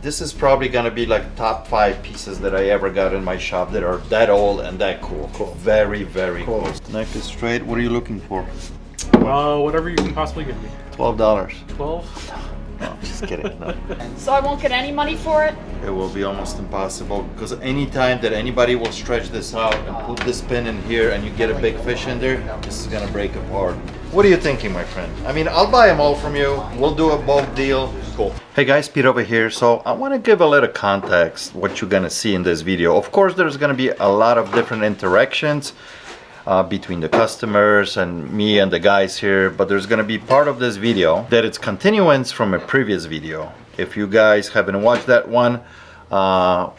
This is probably gonna be like top 5 pieces that I ever got in my shop that are that old and that cool. Very, very cool. Neck is straight. What are you looking for? Whatever you can possibly give me. $12. 12? No, I'm just kidding. No. So I won't get any money for it? It will be almost impossible because anytime that anybody will stretch this out and put this pin in here and you get a big fish in there, this is gonna break apart. What are you thinking, my friend? I mean, I'll buy them all from you. We'll do a bulk deal. Cool. Hey guys, Pete over here. So I want to give a little context what you're gonna see in this video. Of course, there's gonna be a lot of different interactions between the customers and me and the guys here, but there's gonna be part of this video that it's continuance from a previous video. If you guys haven't watched that one, I'll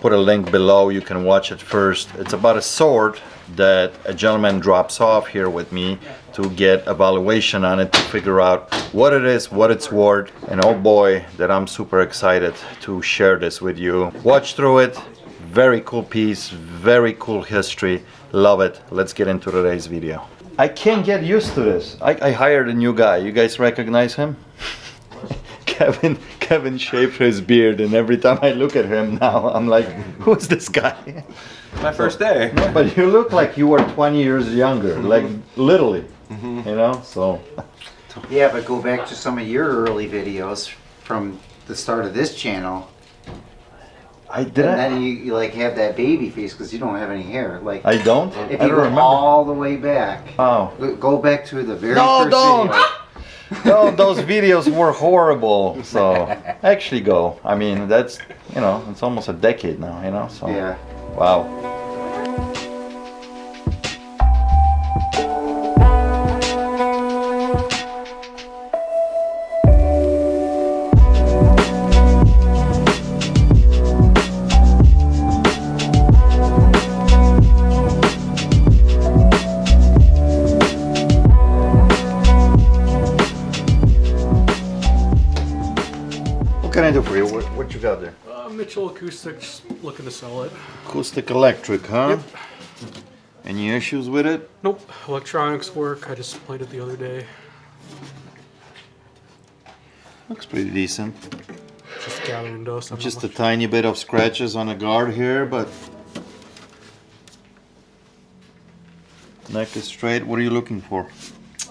put a link below. You can watch it first. It's about a sword that a gentleman drops off here with me to get a valuation on it, to figure out what it is, what it's worth, and oh boy, that I'm super excited to share this with you. Watch through it. Very cool piece, very cool history. Love it. Let's get into today's video. I can't get used to this. I hired a new guy. You guys recognize him? Kevin shaved his beard, and every time I look at him now, I'm like, who's this guy? My first day. No, but you look like you were 20 years younger, like literally, you know, so. Yeah, but go back to some of your early videos from the start of this channel. I didn't. And then you like have that baby face because you don't have any hair. Like I don't? If I you don't go remember. all the way back. Oh. Go back to the very No, first don't! video. No, those videos were horrible. So actually go. I mean, that's, you know, it's almost a decade now, you know, so. Yeah. Wow. What can I do for you? What you got there? Mitchell Acoustics, looking to sell it. Acoustic electric, huh? Yep. Any issues with it? Nope, electronics work. I just played it the other day. Looks pretty decent. Just gathering dust. Just a tiny bit of scratches on the guard here, but neck is straight. What are you looking for?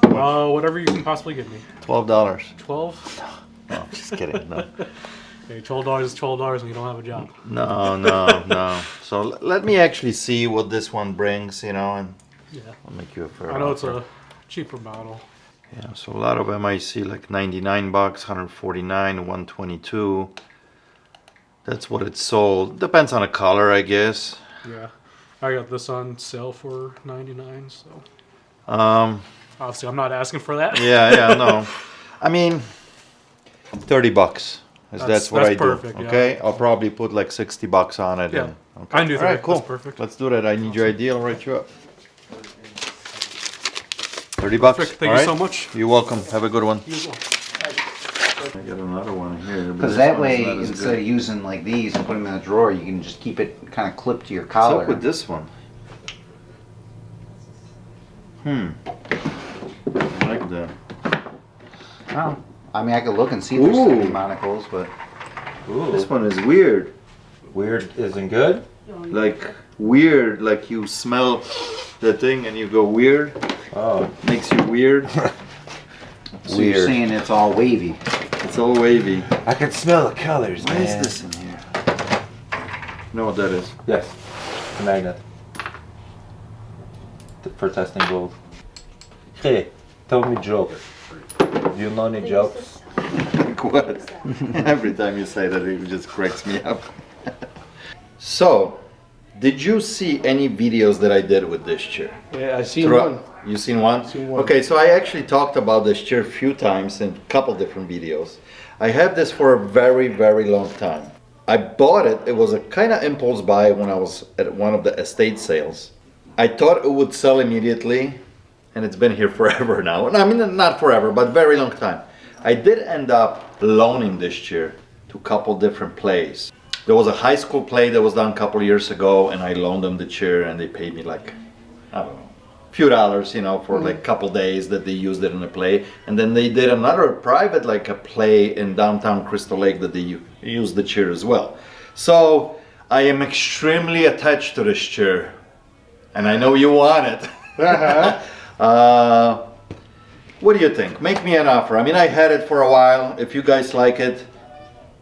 Whatever you can possibly give me. $12. 12? No, I'm just kidding. No. Hey, $12 is $12 when you don't have a job. No. So let me actually see what this one brings, you know, and Yeah. I'll make you a fair I know it's offer. a cheaper model. Yeah, so a lot of them I see like 99 bucks, 149, 122. That's what it's sold. Depends on the color, I guess. Yeah. I got this on sale for 99, so Um, obviously I'm not asking for that. yeah, no. I mean, 30 bucks. That's what I do. Perfect, Okay, yeah. I'll probably put like 60 bucks on it. Yeah. And, okay. I can do All that. right, cool. That's perfect. Let's do that. I need your ID. I'll write you up. 30 bucks. Perfect. Thank All you right? so much. You're welcome. Have a good one. You as well. I got another one here. Because that way, instead of using like these and put them in a drawer, you can just keep it kind of clipped to your What's collar. up with this one? I like that. Oh. I mean, I could look and see if there's Ooh. any monocles, but Ooh. This one is weird. Weird isn't good? Like weird, like you smell the thing and you go weird. Oh. Makes you weird. so you're saying it's all wavy. It's all wavy. I can smell the colors, What man. is this in here? You know what that is? Yes. It's a magnet. For testing gold. Hey, tell me joke. Do you know any jokes? Like what? Every time you say that, it just cracks me up. So, did you see any videos that I did with this chair? Yeah, I seen Throughout- You seen one? Seen one. Okay, so I actually talked about this chair a few times in a couple different videos. I had this for a very, very long time. I bought it. It was a kind of impulse buy when I was at one of the estate sales. I thought it would sell immediately, and it's been here forever now. I mean, not forever, but very long time. I did end up loaning this chair to a couple different plays. There was a high school play that was done a couple years ago, and I loaned them the chair, and they paid me like, I don't know, a few dollars, you know, for like a couple days that they used it in a play. And then they did another private, like a play in downtown Crystal Lake that they use the chair as well. So I am extremely attached to this chair, and I know you want it. What do you think? Make me an offer. I mean, I had it for a while. If you guys like it,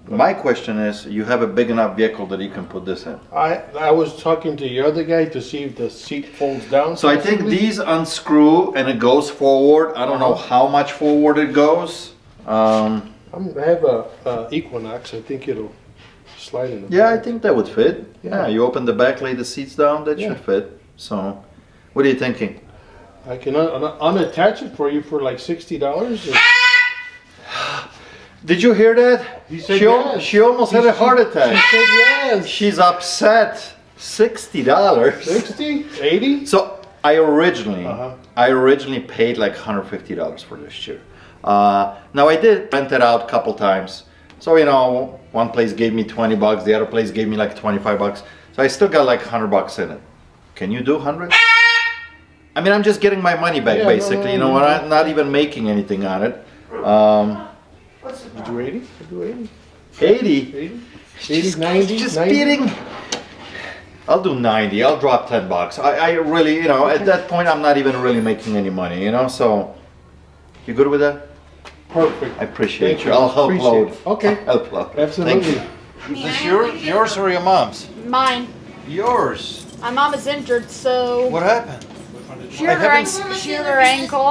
my question is, you have a big enough vehicle that you can put this in. I was talking to your other guy to see if the seat folds down. So I think these unscrew and it goes forward. I don't know how much forward it goes. I have a Equinox. I think it'll slide in the Yeah, I back. think that would fit. Yeah. Yeah, you open the back, lay the seats down, that Yeah. should fit. So, what are you thinking? I can unattach it for you for like $60. Did you hear that? He said she, yes. she almost had a heart She attack. said yes. She's upset. $60. 60? 80? So I originally Uh-huh. paid like $150 for this chair. Now I did rent it out a couple times. So you know, one place gave me $20, the other place gave me like $25. So I still got like $100 in it. Can you do 100? I mean, I'm just getting my money back, Yeah, basically. You know, I'm not even making anything on it. You do 80? I do 80. 80. 80? 80, 90? Just 90? beating. I'll do 90. I'll drop $10. I really, you know, at that point, I'm not even really making any money, you know, so. You good with that? Perfect. I appreciate Thank you. I'll help Appreciate load. it. Okay. I'll help load. Absolutely. Thank you. Is this yours or your mom's? Mine. Yours. My mom is injured, so What happened? she hurt her ankle.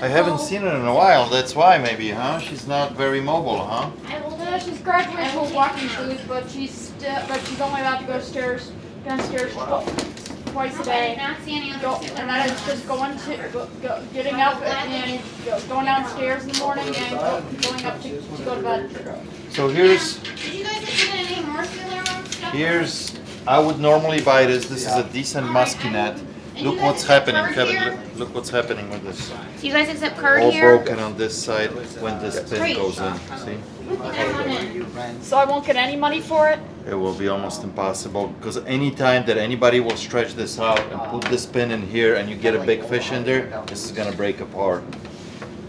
I haven't seen her in a while. That's why, maybe, huh? She's not very mobile, huh? She's graduated to walking boots, but she's only allowed to go downstairs twice a day. And that is just getting up and going downstairs in the morning and going up to go to bed. So here's, Did you guys get any more filler stuff? I would normally buy this. This is a decent musky net. Look what's happening, Kevin. Look what's happening with this. Do you guys accept card All here? broken on this side when this pin goes in. See? So I won't get any money for it? It will be almost impossible because anytime that anybody will stretch this out and put this pin in here and you get a big fish in there, this is gonna break apart.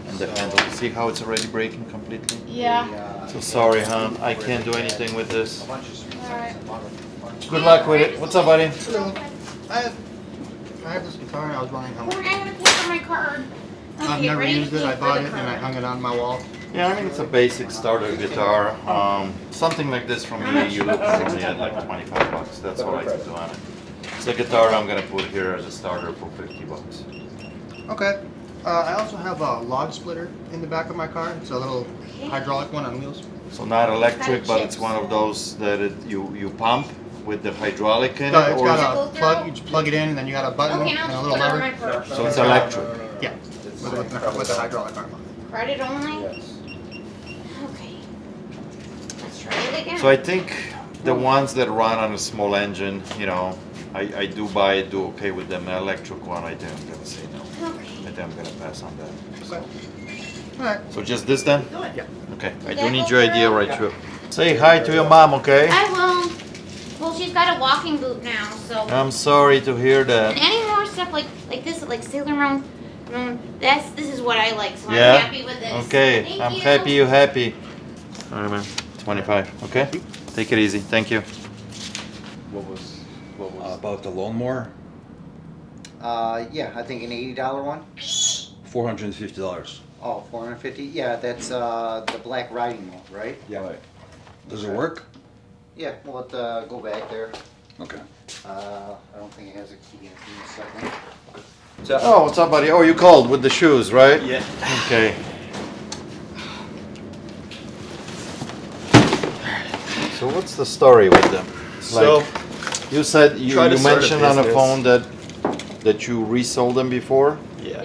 And the handle, see how it's already breaking completely? Yeah. So sorry, hon, I can't do anything with this. Alright. Good luck with it. What's up, buddy? I have this guitar and I was wondering how much. We're gonna pay for my card. I've Okay, never ready? used it. I For bought the it and I card. hung it on my wall. Yeah, I mean it's a basic starter guitar. Something like this from me, you look only at like $25. That's all I can do on it. It's a guitar I'm gonna put here as a starter for $50. Okay. I also have a log splitter in the back of my car. It's a little hydraulic one on wheels. So not electric, but it's one of those that you pump with the hydraulic in No, it, it's or got a plug. You just plug it in and then you got a button Okay, and a I'll little just put it on lever. my purse. so it's electric. Yeah. With a hydraulic arm on it. Credit only? Okay. Let's try it again. So I think the ones that run on a small engine, you know, I do okay with them. An electric one, I think I'm gonna say no. Okay. I think I'm gonna pass on that. So, Alright. so just this then? Yeah. Okay, I Did do that need go your idea through? right through. Say hi to your mom, okay? I will. Well, she's got a walking boot now, so. I'm sorry to hear And that. any more stuff like this, like sailing around, this is what I like, so Yeah? I'm happy with this. Okay, Thank I'm you. happy you're happy. All right, man. 25, okay? Take it easy. Thank you. What was about the lawnmower? Yeah, I think an $80 one. $450. Oh, 450. Yeah, that's the black riding mower, right? Yeah. Right. Does it work? Yeah, we'll have to go back there. Okay. I don't think it has a key in it. Give me a second. Oh, what's up, buddy? Oh, you called with the shoes, right? Yeah. Okay. So what's the story with them? So, Like, you said you Try to start a mentioned on the business. phone that you resold them before. yeah.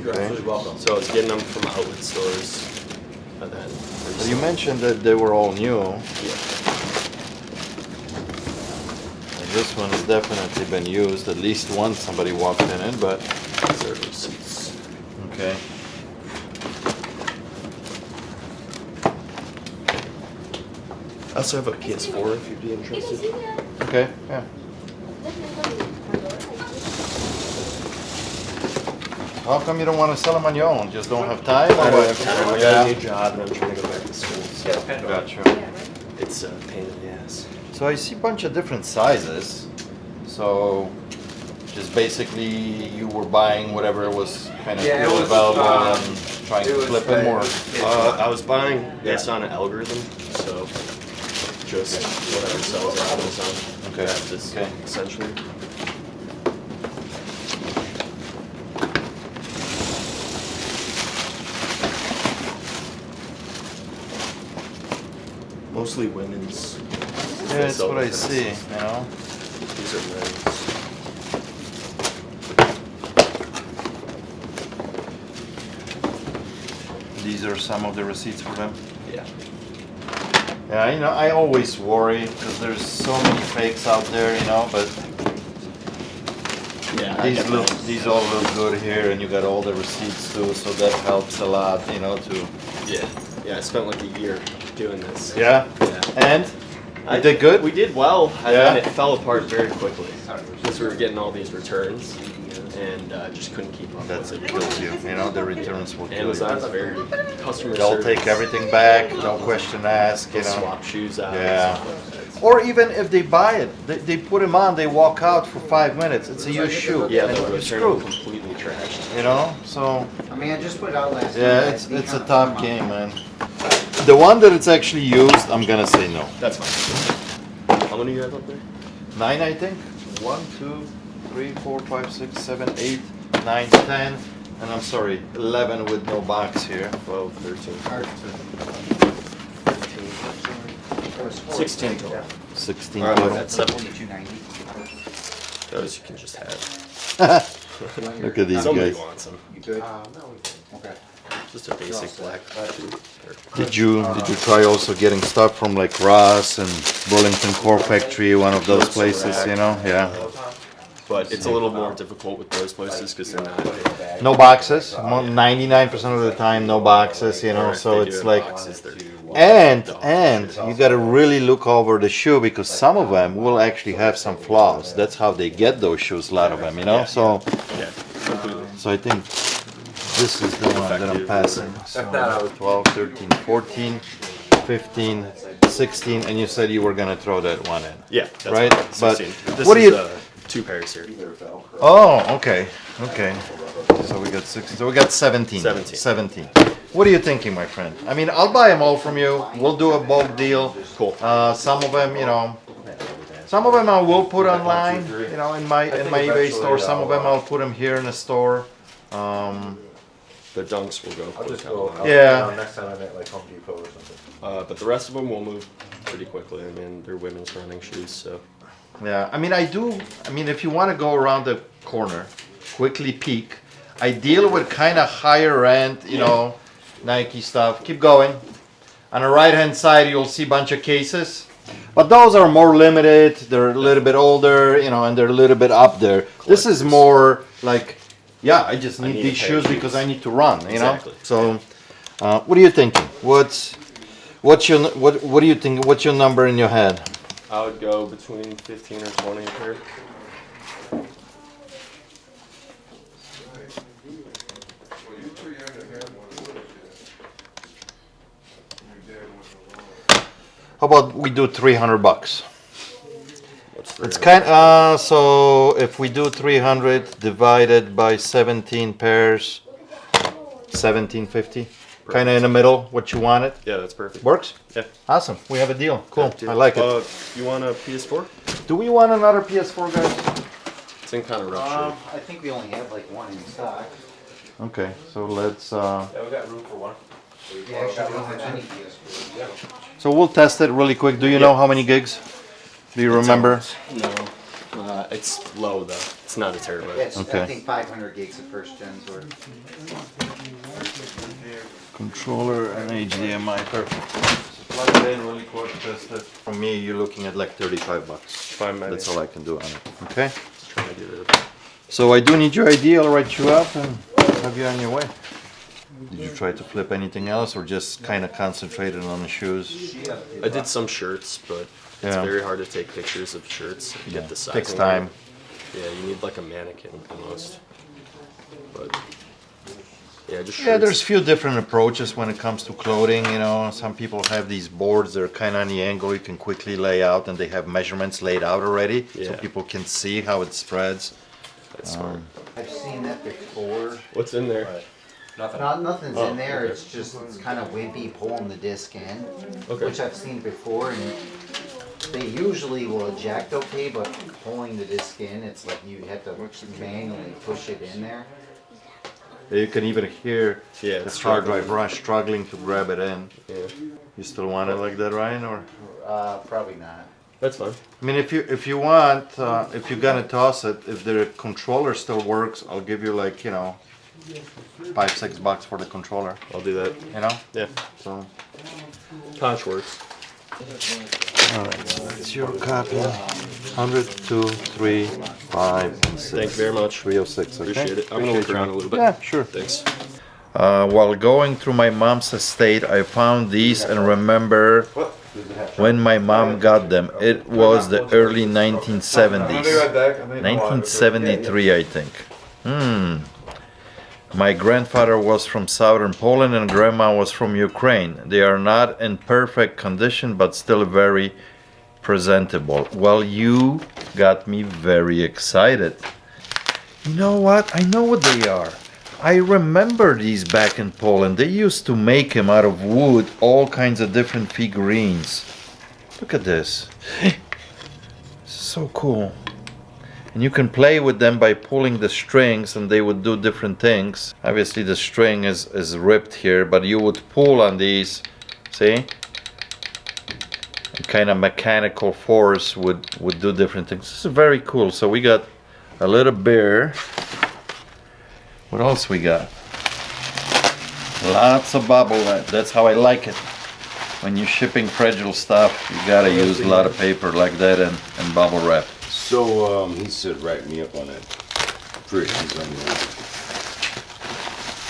Okay. You're welcome. So I was getting them from outlet stores, and then. So you mentioned that they were all new. Yeah. And this one has definitely been used. At least once somebody walked in it, but These are receipts. okay. I also have a PS4 if you'd be interested. Okay, yeah. How come you don't want to sell them on your own? Just don't have time? I or don't what? have time. I got a new job and I'm trying to go back to school. So. Gotcha. It's a pain in the ass. So I see a bunch of different sizes. So just basically you were buying whatever was kind of Yeah, it was, available and trying to flip it more. I was buying based on an algorithm, so just whatever sells on Amazon. Okay. This Okay. essentially. Mostly women's. Yeah, that's what I see, you know. These are men's. These are some of the receipts for them. Yeah. Yeah, you know, I always worry because there's so many fakes out there, you know, but Yeah. these all look good here, and you got all the receipts too, so that helps a lot, you know, to. Yeah. Yeah. I spent like a year doing this. Yeah. Yeah. And I did good. We did well, and Yeah. then it fell apart very quickly because we were getting all these returns and just couldn't keep up. That's with it it. kills you. You know, the returns will kill you. Amazon's very customer They'll service. take everything back, no question asked, you They'll know. swap shoes out. Yeah. And stuff like that. Or even if they buy it, they put them on, they walk out for 5 minutes. It's a used shoe. Yeah, and they'll you're return screwed. completely trashed. You know, so I mean, I just put it out last yeah, night. it's a tough game, man. The one that it's actually used, I'm gonna say no. That's fine. How many you have up there? 9, I think. 1, 2, 3, 4, 5, 6, 7, 8, 9, 10, and I'm sorry, 11 with no box here. 12, 13, 15, 16 total. 16 All right, total. that's 7. $2.90. Those you can just have. Look at these Somebody guys. wants them. You good? Okay. Just a basic black shoe. Did you try also getting stuff from like Ross and Burlington Core Factory, one of those places, you know? Yeah. But it's a little more difficult with those places because they're not. No boxes. 99% of the time, no boxes, you know. Or if So they do it's have like, boxes, they're and you gotta really look over the shoe because some of them will actually have some flaws. That's how they get those shoes, a lot of them, you know. Yeah. So, Yeah, completely. so I think this is the one that I'm passing. So 12, 13, 14, 15, 16, and you said you were gonna throw that one in. Yeah, that's Right, fine. but 16. This what do is, you- 2 pairs here. Oh, okay, okay. So we got 16. So we got 17. 17. 17. What are you thinking, my friend? I mean, I'll buy them all from you. We'll do a bulk deal. Cool. Some of them, you know, some of them I will put online, you know, in my eBay store. Some of them I'll put them here in the store. The dunks will go quick. Yeah. Next time I'm at like Home Depot or something. But the rest of them will move pretty quickly. I mean, they're women's running shoes, so. Yeah, I mean, if you want to go around the corner, quickly peek, I deal with kind of higher end, you know, Nike stuff. Keep going. On the right hand side, you'll see a bunch of cases. But those are more limited. They're a little bit older, you know, and they're a little bit up there. This is more like, yeah, I just need need these a pair of shoes because shoes. I need to run, you know. Exactly. So, what are you thinking? What do you think? What's your number in your head? I would go between 15 or 20 a pair. How about we do $300? What's It's 300? so if we do 300 divided by 17 pairs, 1750, kind of in the middle, what you wanted. Yeah, that's perfect. Works? Yeah. Awesome. We have a deal. Cool. Dude, I like it. You want a PS4? Do we want another PS4, guys? It's in kind of rough shape. I think we only have like one in stock. Okay, so let's. Yeah, we got room for one. Yeah, actually, we don't have any PS4. So we'll test it really quick. Do you know how many gigs? Do you remember? No. It's low though. It's not a terabyte. Yeah, it's, Okay. I think 500 gigs of first gens or. Controller and HDMI, perfect. Plug it in really quick, test it. For me, you're looking at like $35. Fine, maybe. That's all I can do on it. Okay. Trying to get rid of it. So I do need your ID. I'll write you up and have you on your way. Did you try to flip anything else or just kind of concentrated on the shoes? I did some shirts, but it's Yeah. very hard to take pictures of shirts and get the size. Takes time. Yeah, you need like a mannequin almost. But Yeah, just shirts. Yeah, there's a few different approaches when it comes to clothing. You know, some people have these boards that are kind of on the angle you can quickly lay out, and they have measurements laid out already, so Yeah. people can see how it spreads. That's smart. I've seen that before. What's in there? Nothing's Oh, in there. okay. It's just kind of wimpy pulling the disc in, Okay. which I've seen before, and they usually will eject okay, but pulling the disc in, it's like you have to manually push it in there. You can even hear Yeah, the it's hard struggling. drive rush struggling to grab it in. Yeah, You still want it like that, Ryan? Or Probably not. that's fine. I mean, if you want, if you're gonna toss it, if the controller still works, I'll give you like, you know, $5-6 for the controller. I'll do that. You know. Yeah, So. Conch works. All right, it's your copy. 100, 2, 3, 5, and 6. Thank you very much. 306. Okay? Appreciate it. I'm gonna look around a little bit. Yeah, sure. Thanks. While going through my mom's estate, I found these and remember when my mom got them. It was the early 1970s. 1973, I think. My grandfather was from southern Poland and grandma was from Ukraine. They are not in perfect condition, but still very presentable. Well, you got me very excited. You know what? I know what they are. I remember these back in Poland. They used to make them out of wood, all kinds of different figurines. Look at this. So cool. And you can play with them by pulling the strings and they would do different things. Obviously the string is ripped here, but you would pull on these, see? And kind of mechanical force would do different things. This is very cool. So we got a little beer. What else we got? Lots of bubble wrap. That's how I like it. When you're shipping fragile stuff, you gotta use a lot of paper like that and bubble wrap. So he said write me up on that fridge. He's on the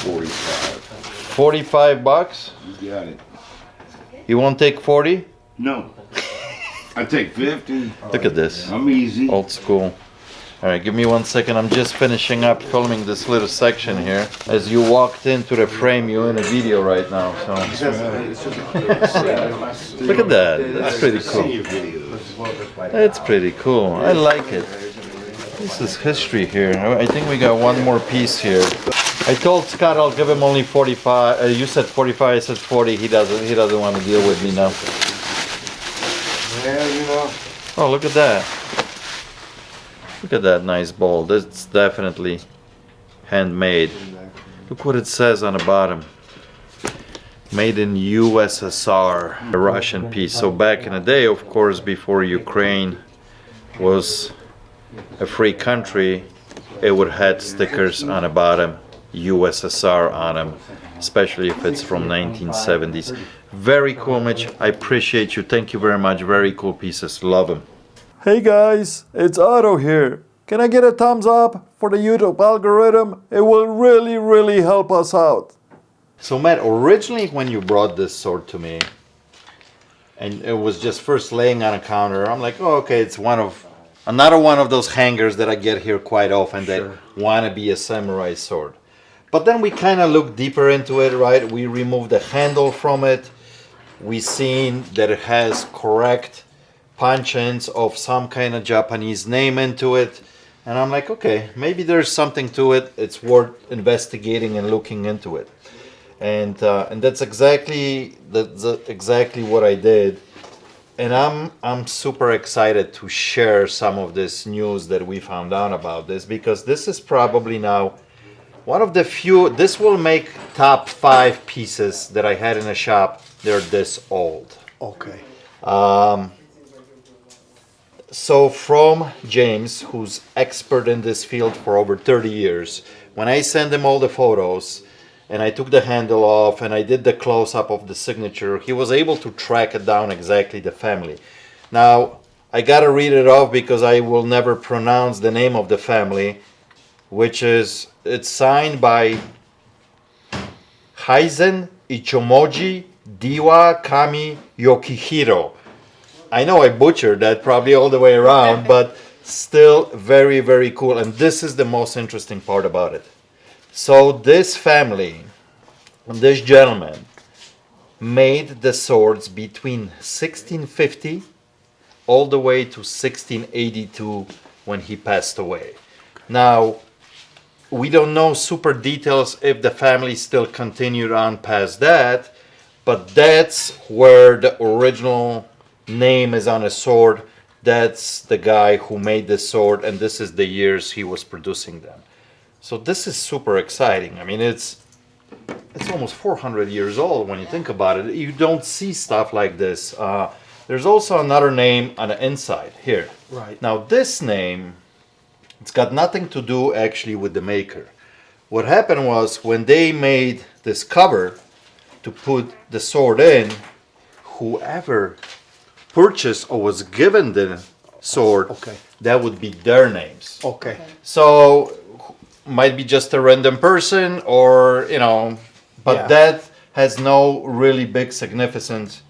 45. $45? You got it. You won't take 40? No. I take 50. Look at this. I'm easy. Old school. Alright, give me 1 second. I'm just finishing up filming this little section here. As you walked into the frame, you're in a video right now. So look at that. That's pretty cool. That's pretty cool. I like it. This is history here. I think we got one more piece here. I told Scott I'll give him only 45. You said 45. I said 40. He doesn't want to deal with me now. Yeah, you know. Oh, look at that. Look at that nice bowl. That's definitely handmade. Look what it says on the bottom. Made in USSR, a Russian piece. So back in the day, of course, before Ukraine was a free country, it would have stickers on the bottom, USSR on them, especially if it's from 1970s. Very cool, Mitch. I appreciate you. Thank you very much. Very cool pieces. Love them. Hey guys, it's Otto here. Can I get a thumbs up for the YouTube algorithm? It will really help us out. So Matt, originally when you brought this sword to me, and it was just first laying on a counter, I'm like, oh, okay, it's another one of those hangers that I get here quite often that want to be a samurai sword. But then we kind of looked deeper into it, right? We removed the handle from it. We seen that it has correct punch-ins of some kind of Japanese name into it, and I'm like, okay, maybe there's something to it. It's worth investigating and looking into it, and that's exactly what I did, and I'm super excited to share some of this news that we found out about this, because this is probably now one of the few. This will make top 5 pieces that I had in a shop. They're this old. Okay. So from James, who's expert in this field for over 30 years, when I sent him all the photos and I took the handle off and I did the close-up of the signature, he was able to track it down exactly the family. Now, I gotta read it off because I will never pronounce the name of the family, which is, it's signed by Heizen Ichomoji Diwa Kami Yokihiro. I know I butchered that probably all the way around, but still very cool. And this is the most interesting part about it. So this family This gentleman made the swords between 1650 all the way to 1682 when he passed away. Now, we don't know super details if the family still continued on past that, but that's where the original name is on a sword. That's the guy who made the sword, and this is the years he was producing them. So this is super exciting. I mean, it's almost 400 years old when you think about it. You don't see stuff like this. There's also another name on the inside here. Right. Now this name, it's got nothing to do actually with the maker. What happened was when they made this cover to put the sword in, whoever purchased or was given the sword, Okay. that would be their names. Okay. So might be just a random person, or but Yeah. that has no really big significance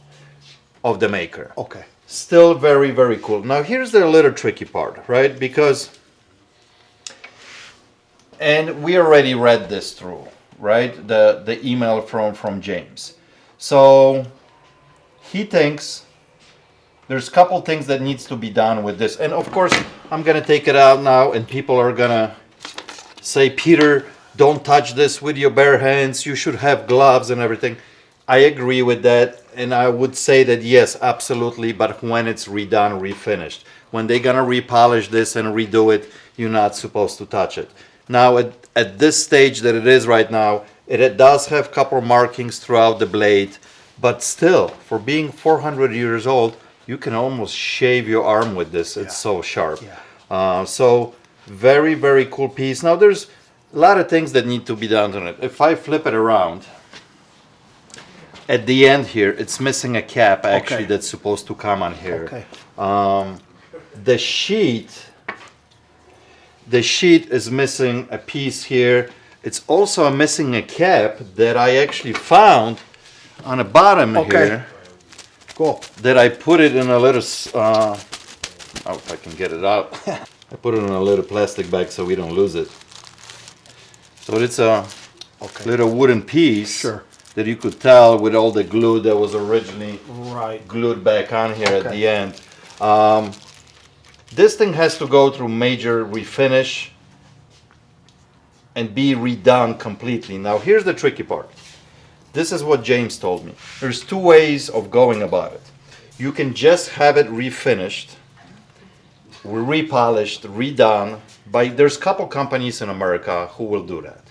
of the maker. Okay. Still very, very cool. Now here's the little tricky part, right? Because, and we already read this through, right? The email from James. So he thinks there's a couple things that needs to be done with this. And of course, I'm gonna take it out now and people are gonna say, Peter, don't touch this with your bare hands. You should have gloves and everything. I agree with that. And I would say that yes, absolutely. But when it's redone, refinished, when they're gonna repolish this and redo it, you're not supposed to touch it. Now at this stage that it is right now, it does have a couple markings throughout the blade, but still, for being 400 years old, you can almost shave your arm with this. It's so sharp. Yeah. So very, very cool piece. Now there's a lot of things that need to be done on it. If I flip it around, at the end here, it's missing a cap actually. Okay. That's supposed to come on here. Okay. The sheet is missing a piece here. It's also missing a cap that I actually found on the bottom Okay. here. Cool. That I put it in a little, oh, if I can get it out. I put it in a little plastic bag so we don't lose it. So it's a little wooden piece. Sure. That you could tell with all the glue that was originally Right. glued back on here at Okay. the end. This thing has to go through major refinish and be redone completely. Now here's the tricky part. This is what James told me. There's two ways of going about it. You can just have it refinished, repolished, redone by, there's a couple companies in America who will do that.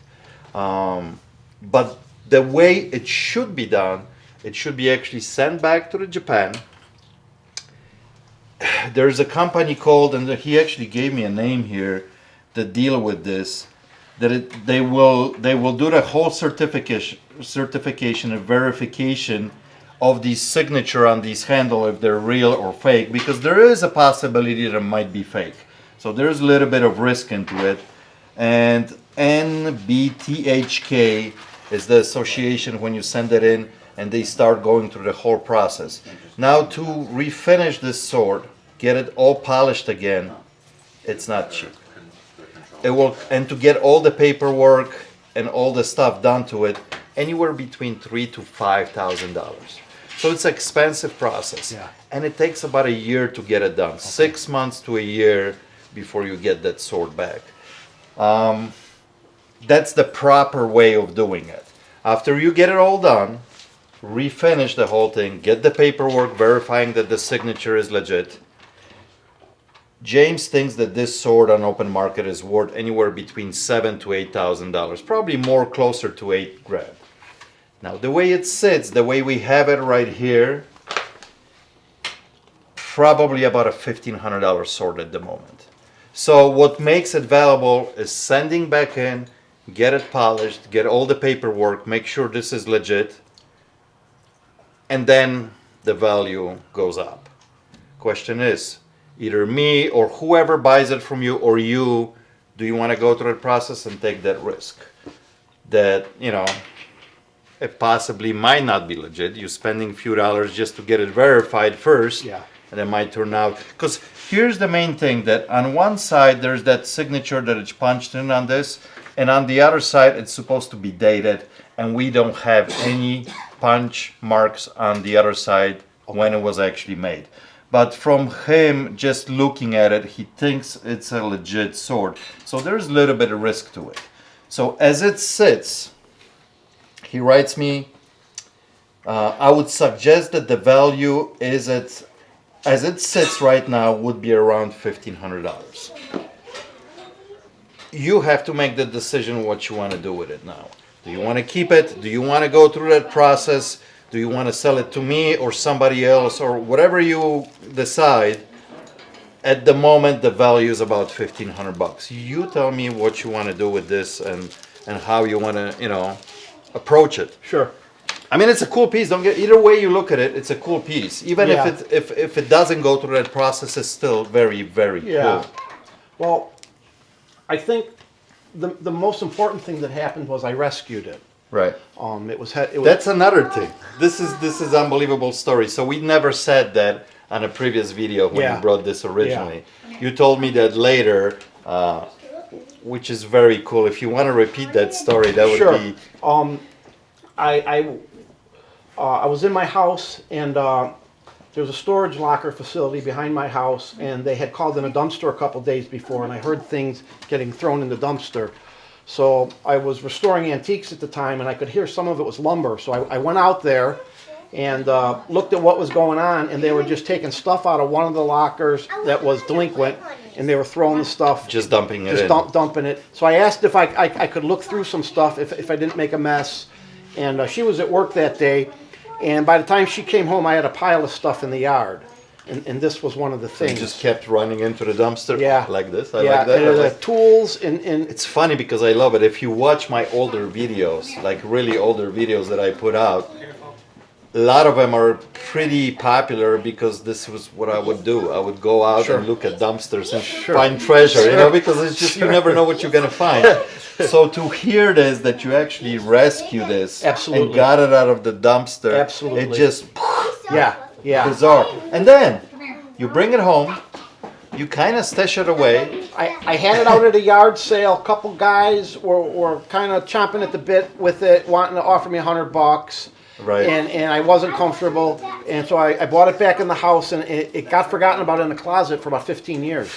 But the way it should be done, it should be actually sent back to Japan. There's a company called, and he actually gave me a name here, that deal with this. They will do the whole certification and verification of the signature on these handle if they're real or fake, because there is a possibility that it might be fake. So there's a little bit of risk into it. And NBTHK is the association when you send it in and they start going through the whole process. Now to refinish this sword, get it all polished again, it's not cheap. It will, and to get all the paperwork and all the stuff done to it, anywhere between $3,000 to $5,000. So it's an expensive process. Yeah. And it takes about a year to get it done. 6 months to a year before you get that sword back. That's the proper way of doing it. After you get it all done, refinish the whole thing, get the paperwork verifying that the signature is legit. James thinks that this sword on open market is worth anywhere between $7,000 to $8,000, probably more closer to $8,000. Now the way it sits, the way we have it right here, probably about a $1,500 sword at the moment. So what makes it valuable is sending back in, get it polished, get all the paperwork, make sure this is legit, and then the value goes up. Question is, either me or whoever buys it from you or you, do you want to go through the process and take that risk? That, it possibly might not be legit. You're spending a few dollars just to get it verified first. Yeah. And it might turn out, because here's the main thing, that on one side there's that signature that it's punched in on this, and on the other side it's supposed to be dated, and we don't have any punch marks on the other side when it was actually made. But from him just looking at it, he thinks it's a legit sword. So there's a little bit of risk to it. So as it sits, he writes me, I would suggest that the value is at, as it sits right now, would be around $1,500. You have to make the decision what you want to do with it now. Do you want to keep it? Do you want to go through that process? Do you want to sell it to me or somebody else, or whatever you decide? At the moment, the value is about $1,500. You tell me what you want to do with this and how you want to, you know, approach it. Sure. I mean, it's a cool piece. Don't get, either way you look at it, it's a cool piece. Even if it doesn't go through that process, it's still very, very cool. Well, I think the most important thing that happened was I rescued it. Right. It was That's another thing. This is unbelievable story. So we never said that on a previous video when you brought this originally. You told me that later, which is very cool. If you want to repeat that story, that would be. I was in my house, and there was a storage locker facility behind my house, and they had called in a dumpster a couple days before, and I heard things getting thrown in the dumpster. So I was restoring antiques at the time, and I could hear some of it was lumber. So I went out there and looked at what was going on, and they were just taking stuff out of one of the lockers that was delinquent, and they were throwing the stuff. Just dumping it dumping it. So I asked if I could look through some stuff if I didn't make a mess. And she was at work that day, and by the time she came home, I had a pile of stuff in the yard. And this was one of the things. You just kept running into the dumpster like this. I like and that. Tools and it's funny because I love it. If you watch my older videos, like really older videos that I put out, a lot of them are pretty popular because this was what I would do. I would go out and look at dumpsters and find treasure, you know, because it's just you never know what you're gonna find. So to hear this, that you actually rescue this and got it out of the dumpster, it just bizarre. And then you bring it home, you kind of stash it away. I had it out at a yard sale. A couple guys were kind of chomping at the bit with it, wanting to offer me $100. Right. And I wasn't comfortable, and so I bought it back in the house, and it got forgotten about in the closet for about 15 years.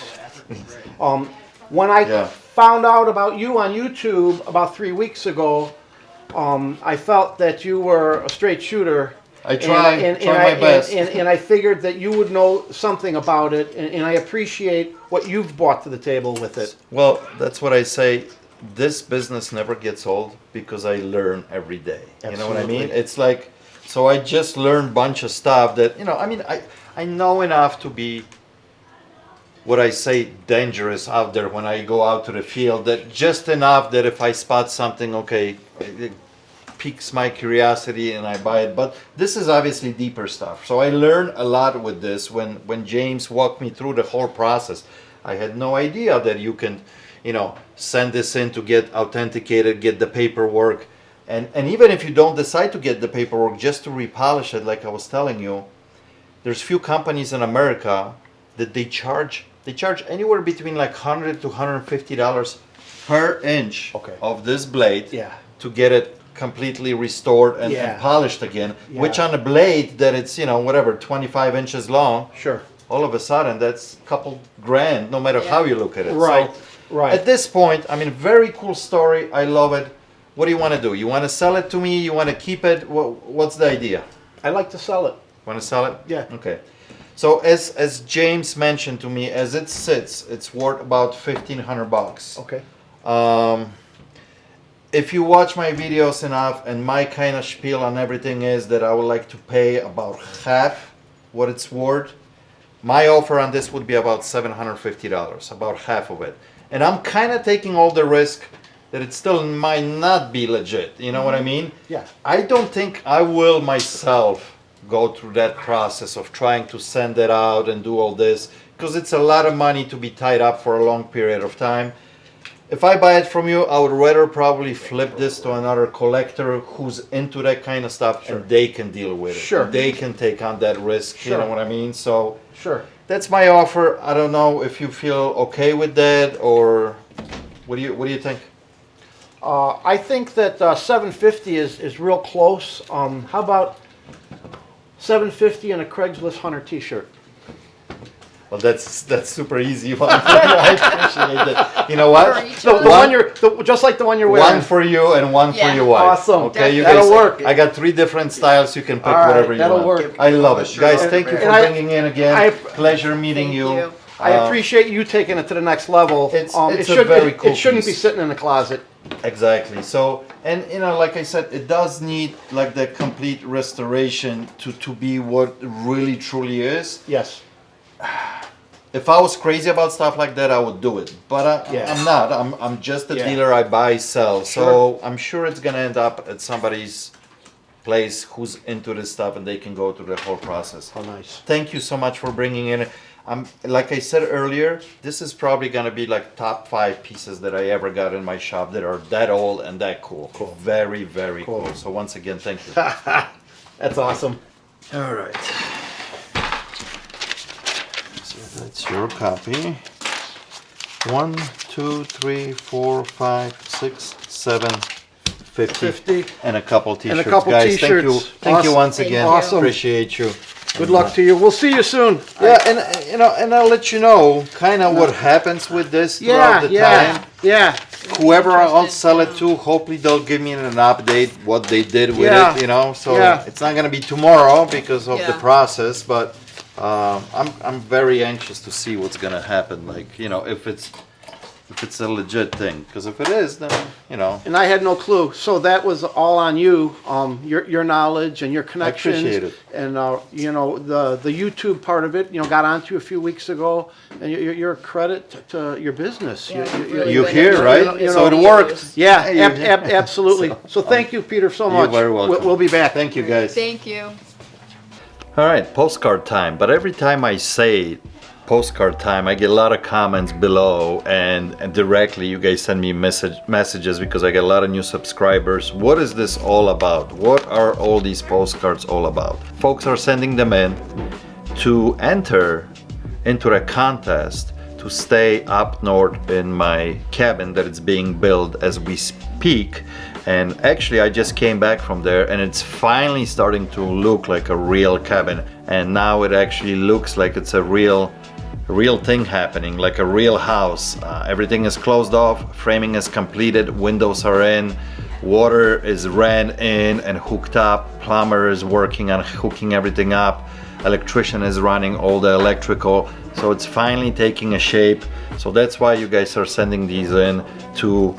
When I found out about you on YouTube about 3 weeks ago, I felt that you were a straight shooter. I try my best. And I figured that you would know something about it, and I appreciate what you've brought to the table with it. Well, that's what I say. This business never gets old because I learn every day. You know what I mean? It's like, so I just learned a bunch of stuff that, you know, I mean, I know enough to be, what I say, dangerous out there when I go out to the field, that just enough that if I spot something, okay, it piques my curiosity and I buy it. But this is obviously deeper stuff. So I learned a lot with this. When James walked me through the whole process, I had no idea that you can, you know, send this in to get authenticated, get the paperwork, and even if you don't decide to get the paperwork, just to repolish it, like I was telling you, there's few companies in America that they charge anywhere between like $100 to $150 per inch of this blade to get it completely restored and polished again. Which on a blade that it's, you know, whatever, 25 inches long, all of a sudden that's a couple grand, no matter how you look at it. So, at this point, I mean, very cool story. I love it. What do you want to do? You want to sell it to me? You want to keep it? What's the idea? I like to sell it. Want to sell it? Yeah. Okay. So as James mentioned to me, as it sits, it's worth about $1,500. Okay. If you watch my videos enough, and my kind of spiel on everything is that I would like to pay about half what it's worth. My offer on this would be about $750, about half of it. And I'm kind of taking all the risk that it still might not be legit. You know what I mean? Yeah. I don't think I will myself go through that process of trying to send it out and do all this, because it's a lot of money to be tied up for a long period of time. If I buy it from you, I would rather probably flip this to another collector who's into that kind of stuff, and they can deal with it. They can take on that risk. You know what I mean? So that's my offer. I don't know if you feel okay with that, or what do you think? I think that 750 is real close. How about 750 and a Craigslist Hunter T-shirt? Well, that's super easy one for you. I appreciate it. You know what? Just like the one you're wearing. One for you and one for your wife. Awesome. Okay, you That'll guys. work. I got 3 different styles. You can pick All right, whatever you that'll want. work. I love it, guys. Thank you for And bringing in again. Pleasure meeting you. I appreciate you taking it to the next level. It's a very cool It shouldn't be piece. sitting in the closet. Exactly. So, and you know, like I said, it does need like the complete restoration to be what it really truly is. Yes. If I was crazy about stuff like that, I would do it. But I'm not. I'm just a dealer. I buy, sell. So I'm sure it's gonna end up at somebody's place who's into this stuff, and they can go through the whole process. Oh, nice. Thank you so much for bringing in. Like I said earlier, this is probably gonna be like top 5 pieces that I ever got in my shop that are that old and that cool. Cool. Very, very cool. So once again, thank you. That's awesome. All right. So that's your copy. 1, 2, 3, 4, 5, 6, 7, 50. And a couple t-shirts. And a couple guys, t-shirts. Thank you. Thank you once again. Awesome. Appreciate you. Good luck to you. We'll see you soon. Yeah, and you know, and I'll let you know kind of what happens with this throughout the time. Yeah. Whoever I'll sell it to, hopefully they'll give me an update what they did with it. You know, so it's not gonna be tomorrow because of the process, but I'm very anxious to see what's gonna happen. Like, you know, if it's a legit thing, because if it is, then you know. And I had no clue, so that was all on you. Your knowledge and your connections. I appreciate it. And you know, the YouTube part of it, you know, got onto you a few weeks ago, and you're a credit to your business. You hear, right? You know, so it worked. Yeah, absolutely. So thank you, Peter, so much. You're very welcome. We'll be back. Thank you, guys. Thank you. All right, postcard time. But every time I say postcard time, I get a lot of comments below, and directly you guys send me messages because I get a lot of new subscribers. What is this all about? What are all these postcards all about? Folks are sending them in to enter into a contest to stay up north in my cabin that is being built as we speak. And actually I just came back from there, and it's finally starting to look like a real cabin, and now it actually looks like it's a real thing happening, like a real house. Everything is closed off, framing is completed, windows are in, water is ran in and hooked up, plumber is working on hooking everything up, electrician is running all the electrical. So it's finally taking a shape. So that's why you guys are sending these in to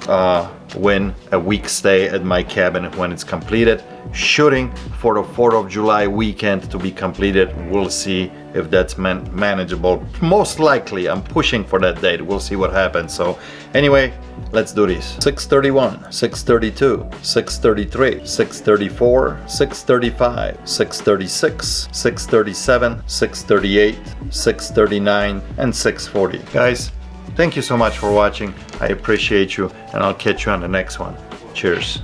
win a week stay at my cabin when it's completed. Shooting for the 4th of July weekend to be completed. We'll see if that's manageable. Most likely, I'm pushing for that date. We'll see what happens. So anyway, let's do this. 631, 632, 633, 634, 635, 636, 637, 638, 639, and 640. Guys, thank you so much for watching. I appreciate you, and I'll catch you on the next one. Cheers.